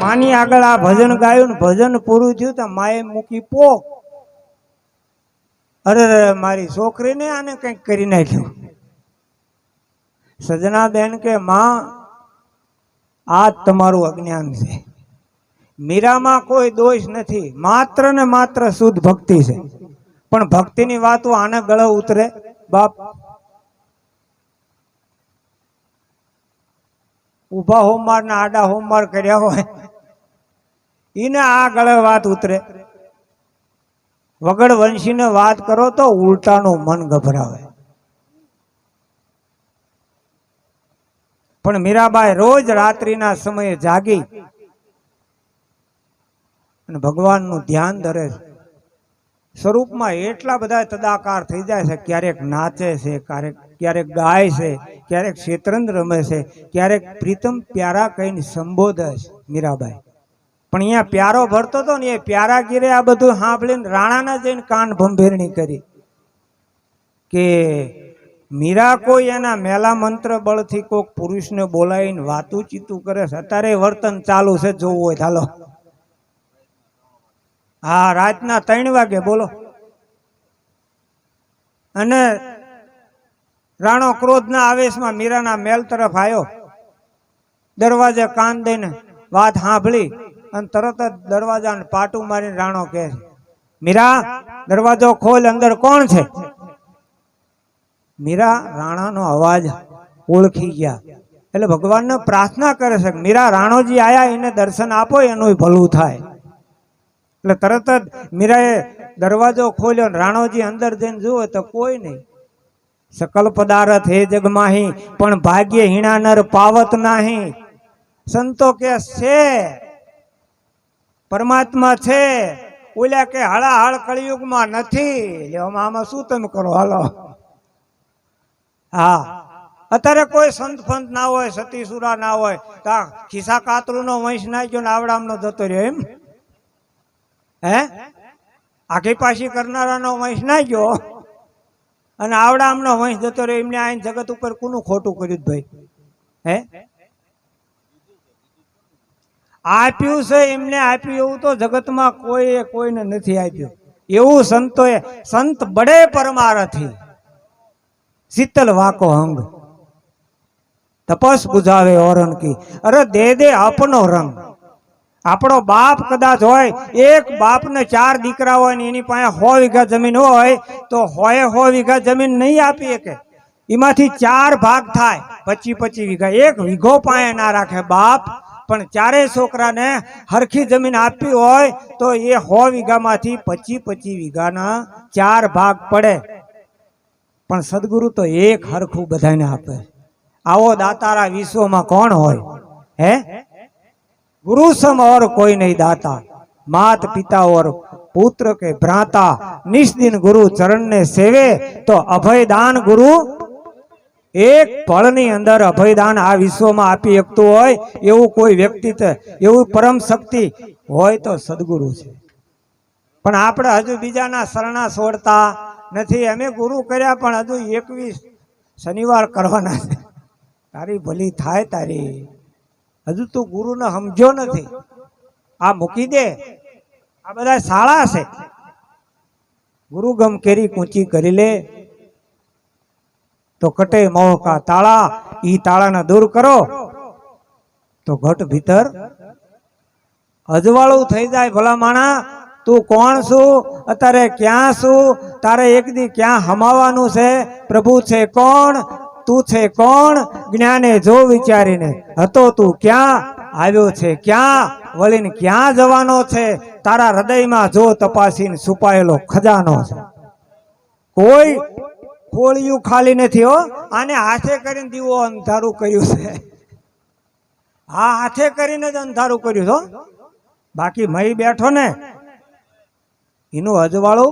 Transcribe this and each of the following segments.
માની આગળ આ ભજન ગાયું ને ભજન પૂરું થયું તો માએ મૂકી પોક. અરે મારી છોકરીને આને કંઈક કરી નાખ્યું. સજના બેન કે માં આ તમારું અજ્ઞાન છે. મીરામાં કોઈ દોષ નથી, માત્ર ને માત્ર શુદ્ધ ભક્તિ છે. પણ ભક્તિની વાતો આને ગળે ઉતરે બાપ? ઉભા હોમવાર ને આડા હોમવાર કર્યા હોય એને આ ગળે વાત ઉતરે. વગર વંશીને વાત કરો તો ઉલટાનું મન ગભરાવે. પણ મીરાબાઈ રોજ રાત્રિના સમયે જાગી અને ભગવાનનું ધ્યાન ધરે છે. સ્વરૂપમાં એટલા બધા તદાકાર થઈ જાય છે. ક્યારેક નાચે છે, ક્યારેક ગાય છે, ક્યારેક શેતરંજ રમે છે, ક્યારેક પ્રીતમ પ્યારા કહીને સંબોધે છે મીરાબાઈ. પણ અહીંયા પ્યારો ભરતો હતો ને, એ પ્યારા ગીરે આ બધું સાંભળીને રાણાને જઈને કાન ભંભેરણી કરી કે મીરા કોઈ એના મેલા મંત્ર બળથી કોઈક પુરુષને બોલાવીને વાતું ચીતું કરે છે. અત્યારે વર્તન ચાલુ છે, જોવું હોય ચાલો. હા, રાતના 3 વાગે બોલો. અને રાણો ક્રોધના આવેશમાં મીરાના મેલ તરફ આવ્યો. દરવાજે કાન દઈને વાત સાંભળી અને તરત જ દરવાજાને પાટું મારીને રાણો કહે છે, મીરા દરવાજો ખોલ, અંદર કોણ છે? મીરા રાણાનો અવાજ ઓળખી ગયા એટલે ભગવાનને પ્રાર્થના કરે છે, મીરા રાણોજી આયા, એને દર્શન આપો, એનું ભલું થાય. એટલે તરત જ મીરાએ દરવાજો ખોલ્યો. રાણોજી અંદર જઈને જુઓ તો કોઈ નહીં. સકલ પદાર્થ હે જગમાહી પણ ભાગ્ય હીણા નર પાવત નાહી. સંતો કે છે પરમાત્મા છે, ઓલા કે હળાહળ કળિયુગમાં નથી. આમાં શું તમે કરો? હાલો. હા, અત્યારે કોઈ સંત ફંત ના હોય, સતી સુરા ના હોય, ખિસ્સા કાતરું નો વંશ ના ગયો ને આવડામનો જતો રહ્યો એમ? હે, આખી પાછી કરનારાનો વંશ ના ગયો અને આવડામનો વંશ જતો રહ્યો. એમને આઈને જગત ઉપર કોનું ખોટું કર્યું ભાઈ? હે, આપ્યું છે એમને આપ્યું, એવું તો જગતમાં કોઈને નથી આપ્યું. એવું સંતોએ, સંત બડે પરમારથી શીતલ વાકો અંગ તપસ બુઝાવે ઓરન કી. અરે દે દે આપનો રંગ. આપણો બાપ કદાચ હોય, એક બાપને 4 દીકરા હોય ને એની પાસે 100 વીઘા જમીન હોય તો 100 વીઘા જમીન નહીં આપી શકે. એમાંથી 4 ભાગ થાય, 25 વીઘા. 1 વીઘો પાસે ના રાખે બાપ. પણ 4 છોકરાને હરખી જમીન આપી હોય તો એ 100 વીઘામાંથી 25 વીઘાના 4 ભાગ પડે. પણ સદગુરુ તો એક હરખું બધાને આપે. આવો દાતારા વિશ્વમાં કોણ હોય? હે, गुरु सम और कोई नहीं दाता, मात पिता और पुत्र के भ्राता, निष्दिन गुरु चरण ने सेवे तो अभयदान गुरु एक पळनी अंदर अभयदान आ विश्व में आपी शकतो होय एवं कोई व्यक्तित्व, एवं परम शक्ति होय तो सदगुरु छे. पण आपणे हजू बीजाना शरणा छोड़ता नथी. अमे गुरु कर्या पण हजू 21 शनिवार करवाना छे. तारी भली थाय तारी. हजू तू गुरु ने समझो नहीं. आ मूकी दे. आ बधा शाळा छे. गुरु गम केरी कूची करी ले तो कटे मोह का ताला. ई ताला ने दूर करो तो घट भीतर अजवाळू थई जाय. भला माणा तू कोण छू? अतारे क्या छू? तारे एक दी क्या हमावानुं छे? प्रभु छे कोण? तू छे कोण? ज्ञाने जो विचारीने हतो तू क्या आव्यो छे? क्या वळीने क्या जवानो छे? तारा हृदयमां जो तपासीने छुपायेलो खजानो छे. कोई खोलिયું खाली नहीं हो. आने हाथे करीने दीवो अंधारू कर्युं छे. हाँ, हाथे करीने ज अंधारू कर्युं छो. बाकी मई बैठो ने एनुं अजवाळुं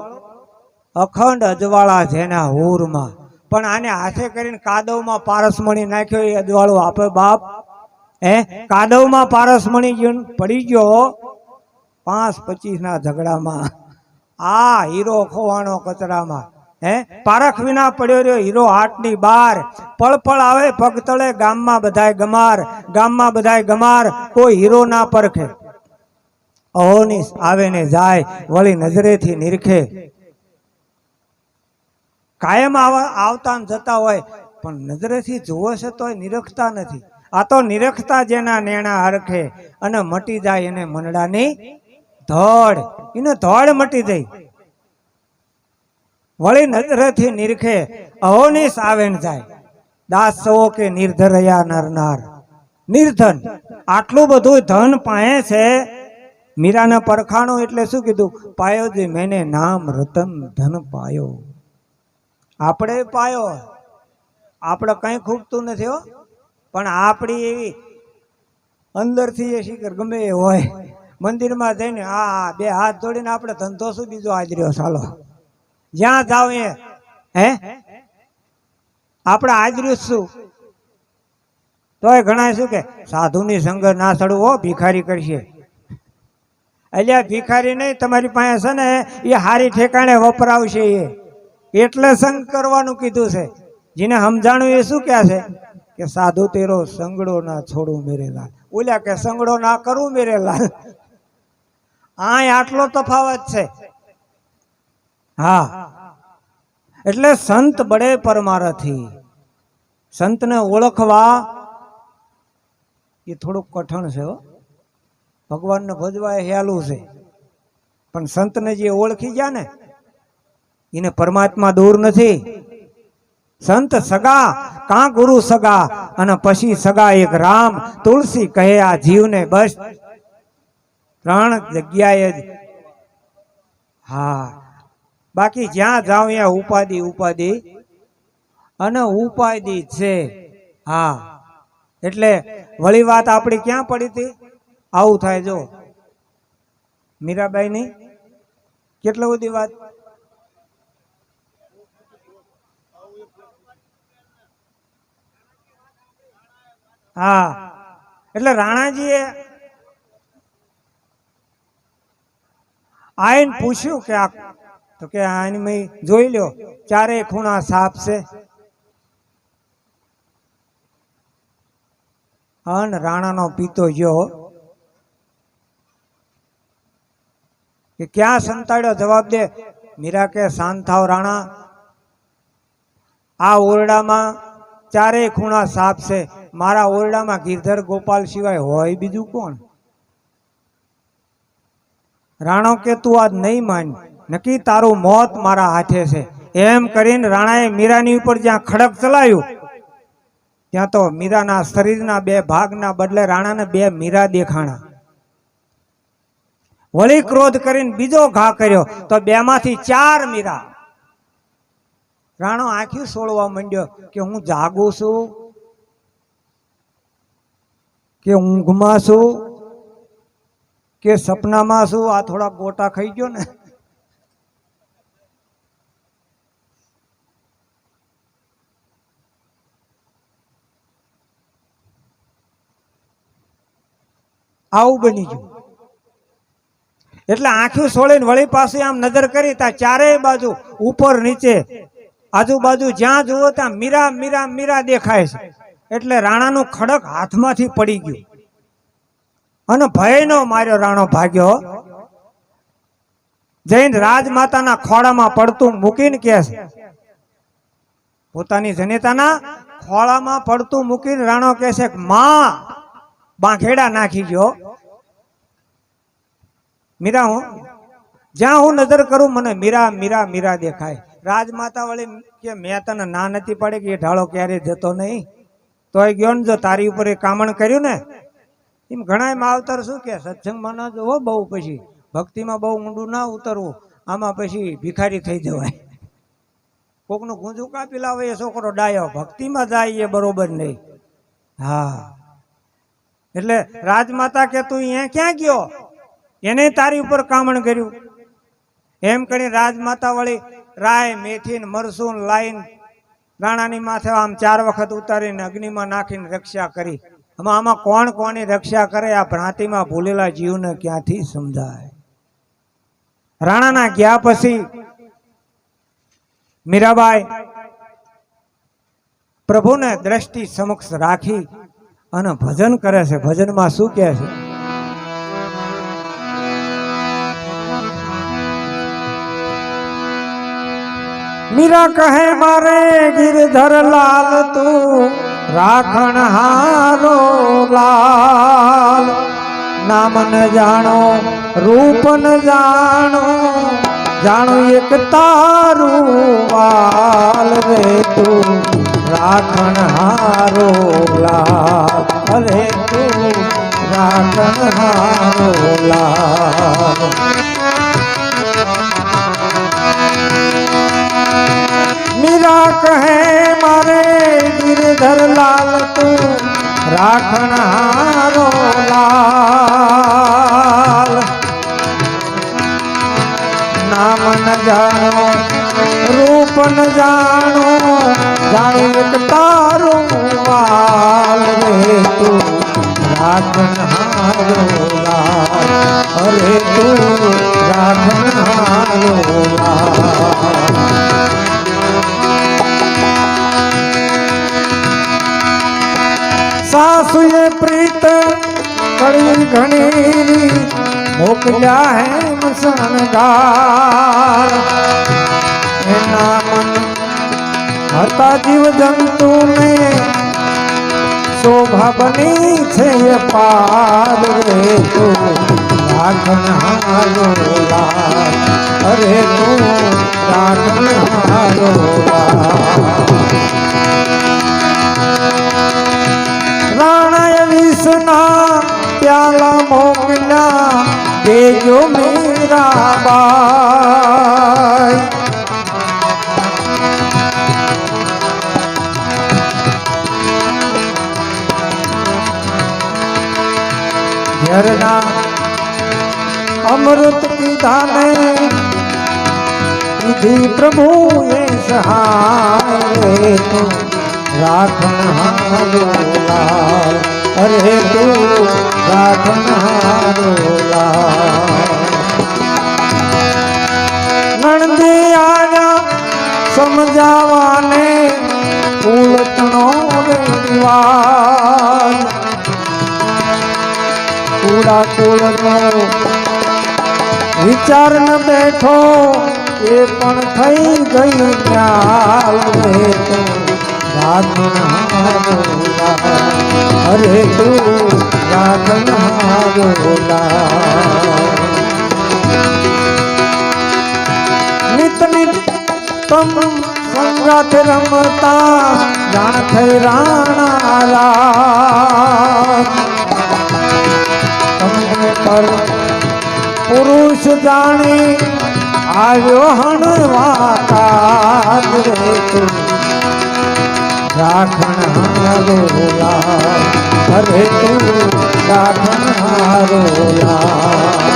अखंड अजवाळा जेना हूरमा. पण आने हाथे करीने कादवमां पारसमणी नाख्यो ए अजवाळुं आपे बाप? हे, कादवमां पारसमणी पड़ी गयो 5-25 ना झगड़ामां. आ हीरो खोवाणो कचरामां. પારખ વિના પડ્યો રહ્યો હીરો હાટની બાર, પળ પળ આવે પગ તળે ગામમાં બધાય ગમાર, ગામમાં બધાય ગમાર, કોઈ હીરો ના પરખે. અહોની આવે ને જાય વળી નજરેથી નિરખે. કાયમ આવતા જતા હોય પણ નજરેથી જોવે છે તોય નિરખતા નથી. આ તો નિરખતા જેના નેણા હરખે, અને મટી જાય એને મનડાની ધડ, એને ધડ મટી જાય. વળી નજરેથી નિરખે અહોની આવે ને જાય. દાસ સવો કે નિર્ધરયા નરનાર, નિર્ધન આટલું બધું ધન પાએ છે. મીરાને પરખાણું એટલે શું કીધું? પાયો જે મેને નામ રતન ધન પાયો. આપણે પાયો, આપણે કઈ ખૂટતું નથી હો, પણ આપણી એવી અંદરથી એ શિખર ગમે એ હોય. મંદિરમાં જઈને આ બે હાથ જોડીને આપણે ધંધો શું બીજો આદર્યો ચાલો, જ્યાં જાવ એ આપણે આદર્યું શું? તોય ઘણા શું કે સાધુની સંગત ના ચડવું હો, ભિખારી કરશે. એટલે ભિખારી નહીં, તમારી પાસે છે ને એ હારી ઠેકાણે વપરાવશે. એટલે સંગ કરવાનું કીધું છે. જેને સમજાણું એ શું કહે છે કે સાધુ તેરો સંગડો ના છોડું મેરે લાલ, ઓલ્યા કે સંગડો ના કરું મેરે લાલ. આ આટલો તફાવત છે. હા, એટલે સંત બડે પરમારથી. સંતને ઓળખવા એ થોડુંક કઠણ છે હો. ભગવાનને ભજવા એ હેલું છે, પણ સંતને જે ઓળખી ગયા ને એને પરમાત્મા દૂર નથી. સંત સગા કા ગુરુ સગા, અને પછી સગા એક રામ. તુલસી કહે આ જીવને બસ ત્રણ જગ્યાએ જ. હા, બાકી જ્યાં જાવ ત્યાં ઉપાધિ ઉપાધિ અને ઉપાધિ છે. હા, એટલે વળી વાત આપણી ક્યાં પડી હતી? આવું થાય જો મીરાબાઈ ની કેટલી બધી વાત. હા, એટલે રાણાજીએ આઈને પૂછ્યું કે આ તો કે આની મેં જોઈ લ્યો ચારે ખૂણા સાપ છે. અન રાણાનો પીતો ગયો કે ક્યાં સંતાડ્યો? જવાબ દે. મીરા કે શાંત થાવ રાણા, આ ઓરડામાં ચારે ખૂણા સાપ છે. મારા ઓરડામાં ગિરધર ગોપાલ સિવાય હોય બીજું કોણ? રાણો કે તું આજ નહીં માન, નક્કી તારું મોત મારા હાથે છે. એમ કરીને રાણાએ મીરાની ઉપર જ્યાં ખડક ચલાવ્યું ત્યાં તો મીરાના શરીરના બે ભાગના બદલે રાણાને બે મીરા દેખાણા. વળી ક્રોધ કરીને બીજો ઘા કર્યો તો બેમાંથી ચાર મીરા. રાણો આંખ્યું સોળવા માંડ્યો કે હું જાગું છું કે ઊંઘમાં છું કે સપનામાં છું? આ થોડા ગોટા ખાઈ ગયો ને. આવું બની ગયું. એટલે આંખ્યું સોળીને વળી પાસે આમ નજર કરી તા ચારેય બાજુ ઉપર નીચે આજુબાજુ જ્યાં જુઓ ત્યાં મીરા મીરા મીરા દેખાય છે. એટલે રાણાનું ખડક હાથમાંથી પડી ગયું અને ભયનો માર્યો રાણો ભાગ્યો. જૈન રાજમાતાના ખોળામાં પડતું મૂકીને કે છે, પોતાની જનેતાના ખોળામાં પડતું મૂકીને રાણો કે છે માં બાંખેડા નાખી ગયો. મીરા હું જ્યાં હું નજર કરું મને મીરા મીરા મીરા દેખાય. રાજમાતા વળી કે મેં તને ના નથી પડે કે એ ઢાળો ક્યારે જતો નહીં, તોય ગયો ને જો તારી ઉપર એ કામણ કર્યું ને. એમ ઘણા માવતર શું કે સત્સંગમાં ના જવો, બહુ પછી ભક્તિમાં બહુ ઊંડું ના ઉતરવું, આમાં પછી ભિખારી થઈ જવાય. કોકનું ગુંજું કાપી લાવે એ છોકરો ડાયો, ભક્તિમાં જાય એ બરોબર નહીં. હા, એટલે રાજમાતા કે તું અહીંયા ક્યાં ગયો? એને તારી ઉપર કામણ કર્યું. એમ કરી રાજમાતા વળી રાય મેથી મરસું લાઈન રાણાની માથે આમ 4 વખત ઉતારીને અગ્નિમાં નાખીને રક્ષા કરી. આમાં કોણ કોની રક્ષા કરે? આ ભ્રાંતિમાં ભૂલેલા જીવને ક્યાંથી સમજાય? રાણાના ગયા પછી મીરાબાઈ પ્રભુને દ્રષ્ટિ સમક્ષ રાખી અને ભજન કરે છે. ભજનમાં શું કહે છે? મીરા કહે મારે ગિરધર લાલ તું રાખણ હારો લાલ, નામ ન જાણો રૂપ ન જાણો, જાણો એક તારું વાલ રે તું રાખણ હારો લાલ, અરે તું રાખણ હારો લાલ. મીરા કહે મારે ગિરધર લાલ તું રાખણ હારો લાલ, નામ ન જાણો રૂપ ન જાણો, જાણો એક તારું વાલ રે તું રાખણ હારો લાલ, અરે તું રાખણ હારો લાલ. સાસુએ પ્રીત કડી ઘણી મોકલ્યા હે મસણગાર, એના મન હતા જીવ જંતુ ને શોભા બની છે પાર રે તું રાખણ હારો લાલ, અરે તું રાખણ હારો લાલ. રાણાએ વિષના પ્યાલા મોકલ્યા દેજો મીરાબાઈ, ઘરના અમૃત પીધા ને વિધિ પ્રભુએ સહાય રે તું રાખણ હારો લાલ, અરે તું રાખણ હારો લાલ. નણંદી આયા સમજાવાને ઉલટનો રિવાજ, કુડા કુળનો વિચાર ન બેઠો એ પણ થઈ ગઈ ખ્યાલ રે તું રાખણ હારો લાલ, અરે તું રાખણ હારો લાલ. નિત નિત તમ સંગાથ રમતા જાણ થઈ રાણા લાલ, તમને પર પુરુષ જાણી આવ્યો હણવા કાજ રે તું રાખણ હારો લાલ, અરે તું રાખણ હારો લાલ.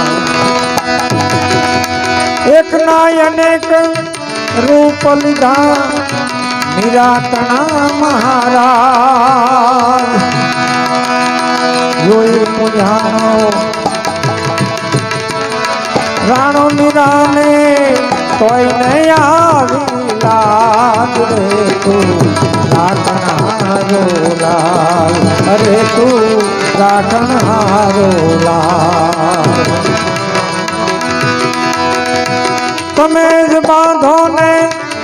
એક ના અનેક રૂપ લીધા નિરાતણા મહારાજ, જોઈ મુજાનો રાણો મીરાને તોય ને આવી લાજ રે તું રાખણ હારો લાલ, અરે તું રાખણ હારો લાલ. તમે જ બાંધો ને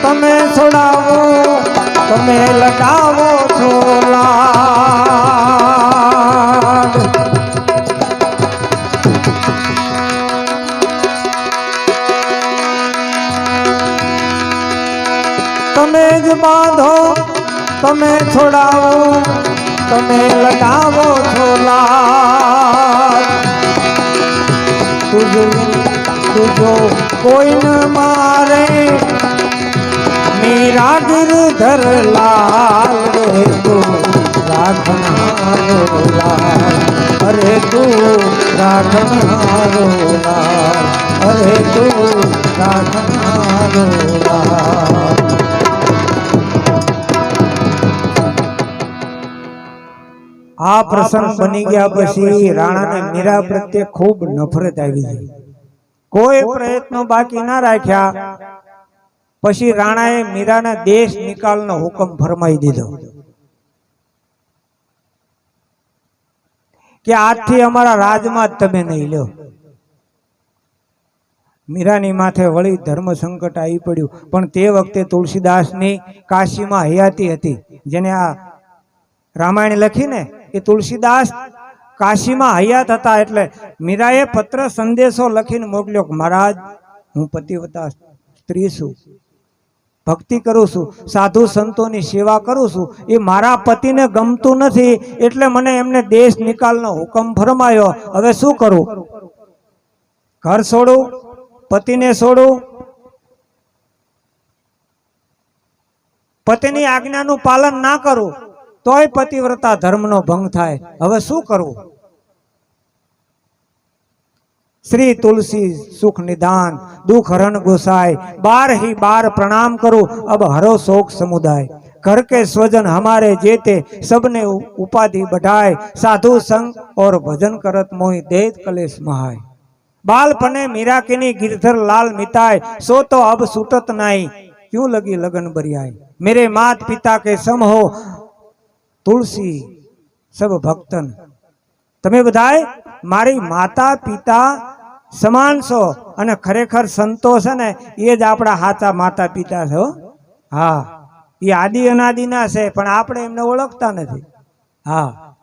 તમે છોડાવો, તમે લગાવો છો લાડ, તમે જ બાંધો તમે છોડાવો, તમે લગાવો છો લાડ. તુજો કોઈ ન મારે મીરા ગિરધર લાલ રે તું રાખણ હારો લાલ, અરે તું રાખણ હારો લાલ, અરે તું રાખણ હારો લાલ. આ પ્રસંગ બની ગયા પછી રાણાને મીરા પ્રત્યે ખૂબ નફરત આવી ગઈ. કોઈ પ્રયત્નો બાકી ના રાખ્યા પછી રાણાએ મીરાના દેશ નિકાલનો હુકમ ફરમાઈ દીધો કે આજથી અમારા રાજમાં જ તમે નહીં લ્યો. મીરાની માથે વળી ધર્મ સંકટ આવી પડ્યું. પણ તે વખતે તુલસીદાસની કાશીમાં હયાતી હતી. જેને આ રામાયણ લખીને એ તુલસીદાસ કાશીમાં હયાત હતા. એટલે મીરાએ પત્ર સંદેશો લખીને મોકલ્યો કે મહારાજ, હું પતિવ્રતા સ્ત્રી છું, ભક્તિ કરું છું, સાધુ સંતોની સેવા કરું છું, એ મારા પતિને ગમતું નથી, એટલે મને એમને દેશ નિકાલનો હુકમ ફરમાયો. હવે શું કરું? ઘર છોડું, પતિને છોડું, પતિની આજ્ઞાનું પાલન ના કરું તોય પતિવ્રતા ધર્મનો ભંગ થાય. હવે શું કરવું? श्री तुलसी सुख निदान दुख हरण गोसाई, बार ही बार प्रणाम करो अब हरो शोक समुदाय। घर के स्वजन हमारे जेते सबने उपाधि बढ़ाए, साधु संग और भजन करत मोहि देत कलेश महाय। बालपने मीरा किनी गिरधर लाल मिताय, सो तो अब सुटत नाई क्यों लगी लगन बरियाई। मेरे मात पिता के सम हो तुलसी सब भक्तन, तमे बधाए मारी माता पिता સમાન છો અને ખરેખર સંતો છે ને એ જ આપણા સાચા માતા પિતા છે. હા, એ આદિ અનાદિના છે પણ આપણે એમને ઓળખતા નથી. હા,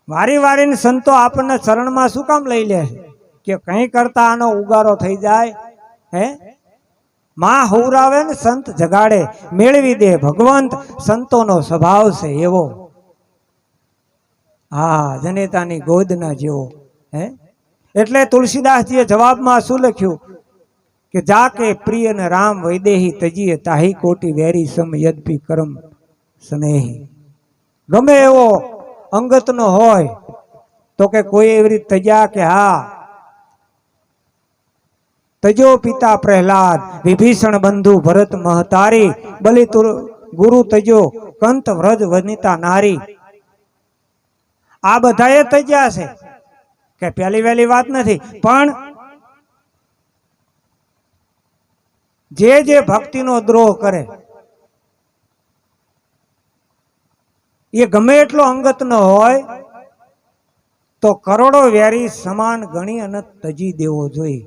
વારી વારીને સંતો આપણને ચરણમાં શું કામ લઈ લે છે કે કંઈ કરતા આનો ઉગારો થઈ જાય. હે, માં હુરાવે ને સંત જગાડે, મેળવી દે ભગવંત સંતોનો સ્વભાવ છે એવો. હા, જનેતાની ગોદના જેવો. હે, એટલે તુલસીદાસજીએ જવાબમાં શું લખ્યું કે જાકે પ્રિય ને રામ વૈદેહી તજીએ તાહી કોટી વેરી સમ યદ્ભી કરમ સ્નેહી. ગમે એવો અંગતનો હોય તો કે કોઈ એવી રીત તજ્યા કે હા તજો પિતા પ્રહલાદ, વિભીષણ બંધુ ભરત મહતારી, બલિ ગુરુ તજો કંત વ્રજ વનિતા નારી. આ બધાએ તજ્યા છે કે પહેલી વહેલી વાત નથી, પણ જે ભક્તિનો દ્રોહ કરે એ ગમે એટલો અંગત ન હોય તો કરોડો વેરી સમાન ગણી અને તજી દેવો જોઈએ.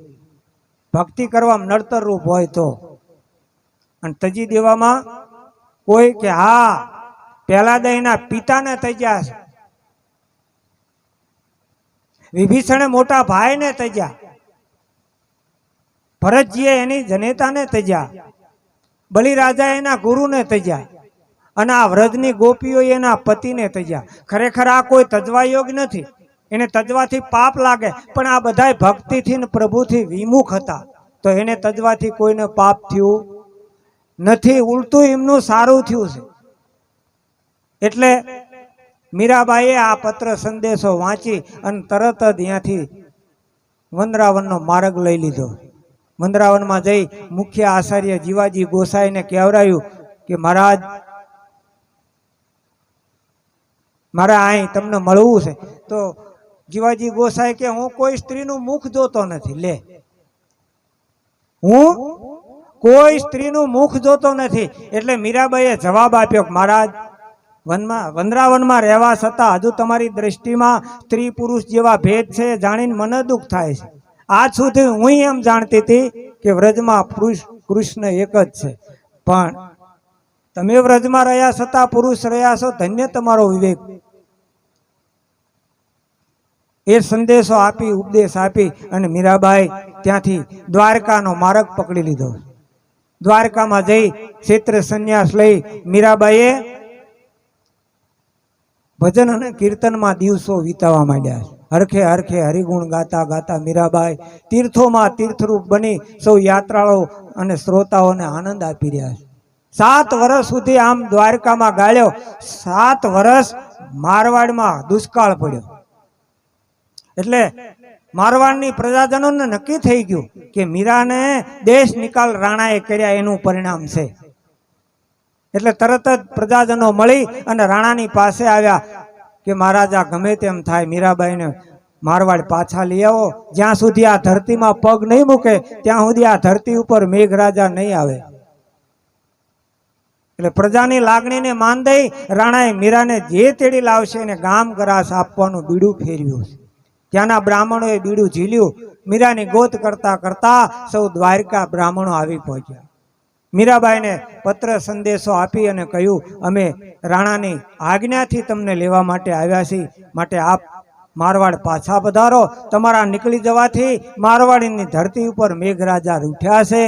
ભક્તિ કરવામાં નડતર રૂપ હોય તો, અને તજી દેવામાં કોઈ કે હા પહેલા દહીંના પિતાને તજ્યા છે, વિભીષણે મોટા ભાઈને તજ્યા, ભરતજીએ એની જનેતાને તજ્યા, બલિરાજા એના ગુરુને તજ્યા, અને આ વ્રજની ગોપીઓ એના પતિને તજ્યા. ખરેખર આ કોઈ તજવા યોગ નથી, એને તજવાથી પાપ લાગે, પણ આ બધાય ભક્તિથી ને પ્રભુથી વિમુખ હતા તો એને તજવાથી કોઈને પાપ થયું નથી, ઉલટું એમનું સારું થયું છે. એટલે મીરાબાઈએ આ પત્ર સંદેશો વાંચી અને તરત જ ત્યાંથી વંદરાવનનો માર્ગ લઈ લીધો. વંદરાવનમાં જઈ મુખ્ય આચાર્ય જીવાજી ગોસાઈને કહેવરાયું કે મહારાજ મારે અહીં તમને મળવું છે. તો જીવાજી ગોસાઈ કે હું કોઈ સ્ત્રીનું મુખ જોતો નથી. લે, હું કોઈ સ્ત્રીનું મુખ જોતો નથી. એટલે મીરાબાઈએ જવાબ આપ્યો કે મહારાજ વંદરાવનમાં રહેવા છતાં હજુ તમારી દ્રષ્ટિમાં સ્ત્રી પુરુષ જેવા ભેદ છે જાણીને મને દુઃખ થાય છે. આજ સુધી હું એમ જાણતી હતી કે વ્રજમાં પુરુષ કૃષ્ણ એક જ છે, પણ તમે વ્રજમાં રહ્યા છતાં પુરુષ રહ્યા છો, ધન્ય તમારો વિવેક. એ સંદેશો આપી, ઉપદેશ આપી અને મીરાબાઈ ત્યાંથી દ્વારકાનો માર્ગ પકડી લીધો. દ્વારકામાં જઈ ક્ષેત્ર સંન્યાસ લઈ મીરાબાઈએ ભજન અને કીર્તનમાં દિવસો વિતાવા માંડ્યા. હરખે હરખે હરિગુણ ગાતા ગાતા મીરાબાઈ તીર્થોમાં તીર્થરૂપ બની સૌ યાત્રાળુઓ અને શ્રોતાઓને આનંદ આપી રહ્યા છે. 7 વર્ષ સુધી આમ દ્વારકામાં ગાળ્યો. 7 વર્ષ મારવાડમાં દુષ્કાળ પડ્યો. એટલે મારવાડની પ્રજાજનોને નક્કી થઈ ગયું કે મીરાને દેશ નિકાલ રાણાએ કર્યા એનું પરિણામ છે. એટલે તરત જ પ્રજાજનો મળી અને રાણાની પાસે આવ્યા કે મહારાજા ગમે તેમ થાય મીરાબાઈને મારવાડ પાછા લઈ આવો. જ્યાં સુધી આ ધરતીમાં પગ નહીં મૂકે ત્યાં સુધી આ ધરતી ઉપર મેઘરાજા નહીં આવે. એટલે પ્રજાની લાગણીને માન દઈ રાણાએ મીરાને જે તેડી લાવશે એને ગામ ગરાસ આપવાનું બીડું ફેર્યું. ત્યાંના બ્રાહ્મણોએ બીડું ઝીલ્યું. મીરાની ગોત કરતા કરતા સૌ દ્વારકા બ્રાહ્મણો આવી પહોંચ્યા. મીરાબાઈને પત્ર સંદેશો આપી અને કહ્યું, અમે રાણાની આજ્ઞાથી તમને લેવા માટે આવ્યા છીએ, માટે આપ મારવાડ પાછા પધારો. તમારા નીકળી જવાથી મારવાડીની ધરતી ઉપર મેઘરાજા રૂઠ્યા છે.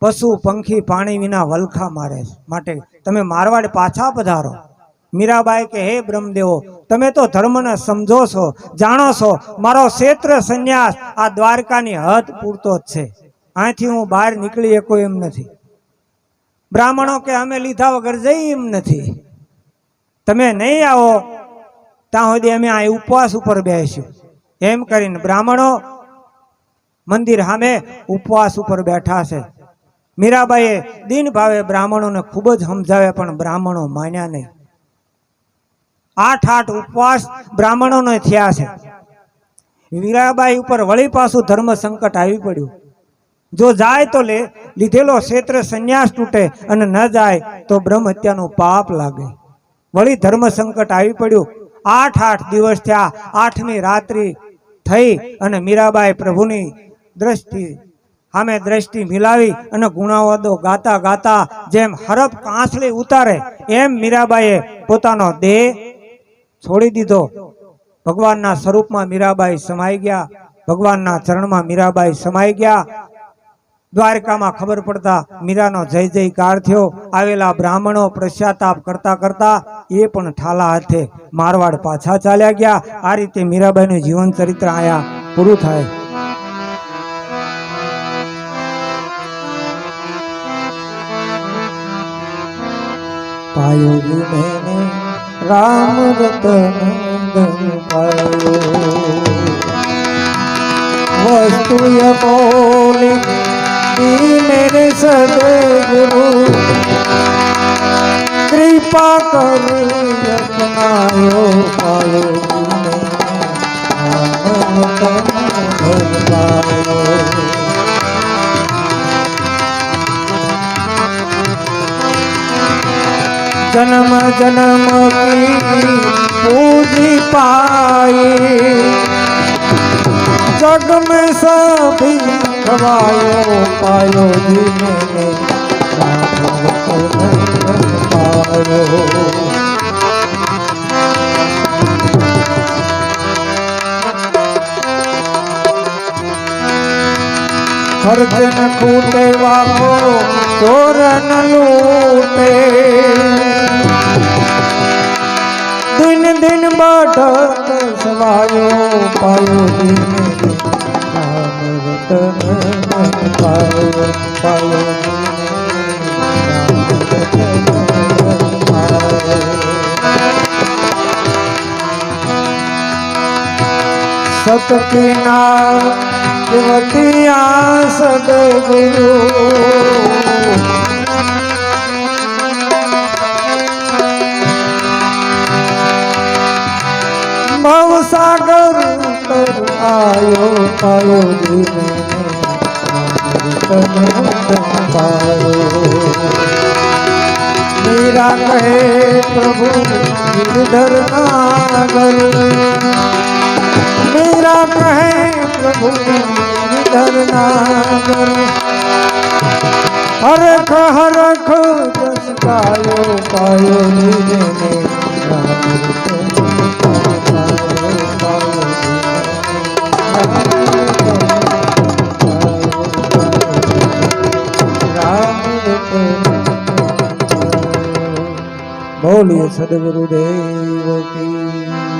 પશુ પંખી પાણી વિના વલખા મારે છે, માટે તમે મારવાડ પાછા પધારો. મીરાબાઈ કે, હે બ્રહ્મદેવો, તમે તો ધર્મને સમજો છો, જાણો છો. મારો ક્ષેત્ર સંન્યાસ આ દ્વારકાની હદ પૂરતો જ છે. અહીંથી હું બહાર નીકળી શકો એમ નથી. બ્રાહ્મણો કે, અમે લીધા વગર જઈ એમ નથી. તમે નહીં આવો ત્યાં સુધી અમે આ ઉપવાસ ઉપર બેસીશું. એમ કરીને બ્રાહ્મણો મંદિર સામે ઉપવાસ ઉપર બેઠા છે. મીરાબાઈએ દિન ભાવે બ્રાહ્મણોને ખૂબ જ સમજાવ્યા, પણ બ્રાહ્મણો માન્યા નહીં. 8 ઉપવાસ બ્રાહ્મણોને થયા છે. મીરાબાઈ ઉપર વળી પાછું ધર્મ સંકટ આવી પડ્યું. જો જાય તો લીધેલો ક્ષેત્ર સંન્યાસ તૂટે, અને ન જાય તો બ્રહ્મ હત્યાનું પાપ લાગે. વળી ધર્મ સંકટ આવી પડ્યું. 8 દિવસ થયા. 8મી રાત્રિ થઈ અને મીરાબાઈ પ્રભુની દ્રષ્ટિ સામે દ્રષ્ટિ મિલાવી અને ગુણાવાદો ગાતા ગાતા જેમ હરફ કાંસળી ઉતારે એમ મીરાબાઈએ પોતાનો દેહ છોડી દીધો. ભગવાનના સ્વરૂપમાં મીરાબાઈ સમાઈ ગયા. ભગવાનના ચરણમાં મીરાબાઈ સમાઈ ગયા. દ્વારકામાં ખબર પડતા મીરાનો જય જયકાર થયો. આવેલા બ્રાહ્મણો પશ્ચાતાપ કરતા કરતા એ પણ ઠાલા હાથે મારવાડ પાછા ચાલ્યા ગયા. આ રીતે મીરાબાઈનું જીવન ચરિત્ર આયા પૂરું થાય. પાયો જી મેને રામ રતન ધન પાયો વસ્તુ બોલી मेरे सदगुरु कृपा कर अपनायो पायो जन्म जन्म की पूजी पाई जग में सभी खवायो पायो जी मैंने पायो। हर दिन कूटे वापो चोर न लूटे दिन दिन बढ़त सवायो पायो जी मैंने सत की नावतिया सदगुरु भव सागर तर आयो पायो जी मेरा कहे प्रभु गिरधर नागर मेरा कहे प्रभु गिरधर नागर हरख हरख जस गायो पायो जी बोलिए सदगुरुदेव की।